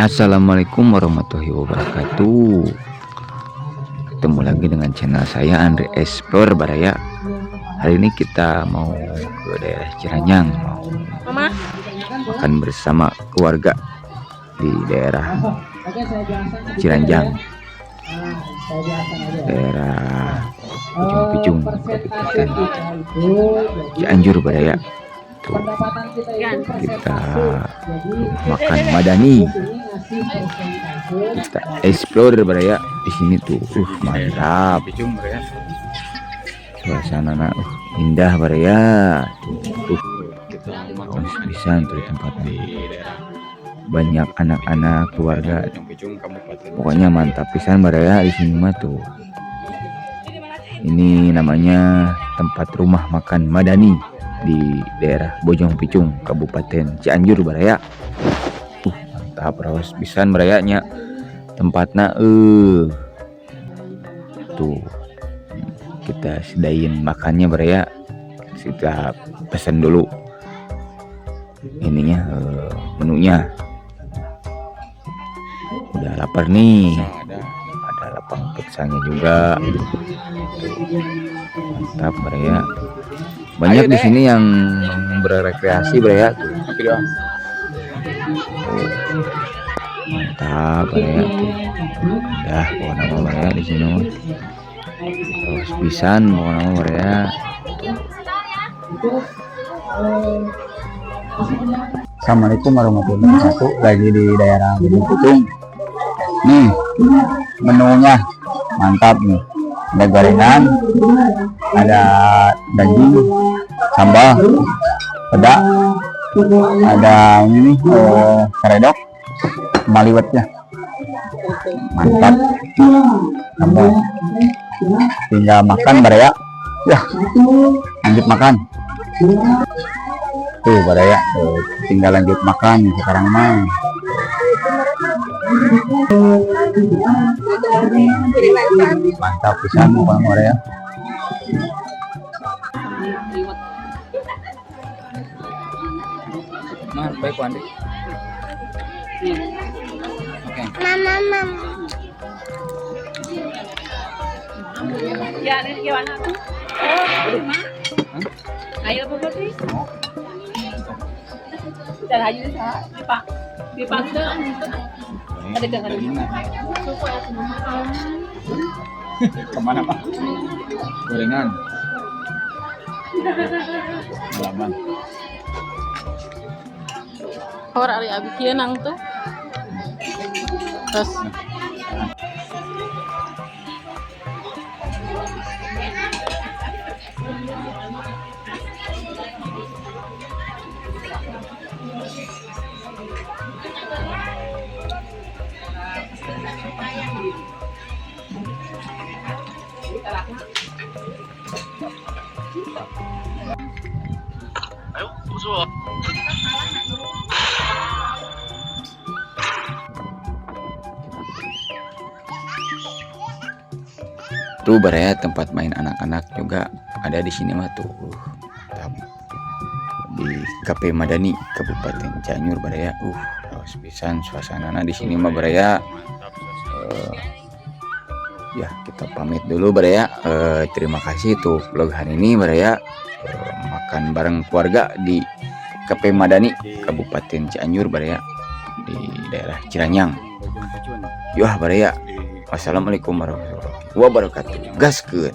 Assalamualaikum warahmatullahi wabarakatuh. Ketemu lagi dengan channel saya Andre Explore Baraya. Hari ini kita mau ke daerah Ciranjang, mau makan bersama keluarga di daerah Ciranjang, daerah Picung Kabupaten Cianjur Baraya. Tuh, kita makan Madani, kita explore Baraya di sini tuh. Mantap, suasana indah Baraya. Bisa untuk tempatnya, banyak anak-anak keluarga, pokoknya mantap pisan Baraya di sini mah tuh. Ini namanya tempat rumah makan Madani di daerah Bojong Picung Kabupaten Cianjur Baraya. Mantap raos pisan Barayanya tempatnya. Tuh kita sedain makannya Baraya. Kita pesan dulu ininya, menunya. Udah lapar nih, ada lapang peksanya juga. Mantap Baraya. Banyak di sini yang berrekreasi Baraya tuh. Mantap Baraya tuh. Dah pokoknya nama Baraya di sini. Terus pisan pokoknya nama Baraya. Assalamualaikum warahmatullahi wabarakatuh. Lagi di daerah Bojong Picung. Nih menunya mantap nih. Ada gorengan, ada daging, sambal, peda, ada ini nih karedok, maliwetnya. Mantap. Kamu tinggal makan Baraya. Ya, lanjut makan. Tuh Baraya, tinggal lanjut makan sekarang mah. Mantap pisan Bang Baraya. Nah, baik Wandi. Oke. Mama. Ya, ini gimana tuh? Ayo berarti. Dan aja di Pak ada jangan Kemana Pak? Gorengan. Malaman. orang ari abi kieu nang tuh. Terus tuh Baraya tempat main anak-anak juga ada di sini mah tuh. Di KP Madani Kabupaten Cianjur Baraya. Raos pisan suasanana di sini mah Baraya. Ya kita pamit dulu Baraya. Terima kasih tuh vlog hari ini Baraya. Makan bareng keluarga di KP Madani Kabupaten Cianjur Baraya, di daerah Ciranjang. Yah Baraya. Wassalamualaikum warahmatullahi wabarakatuh. Gaskeun.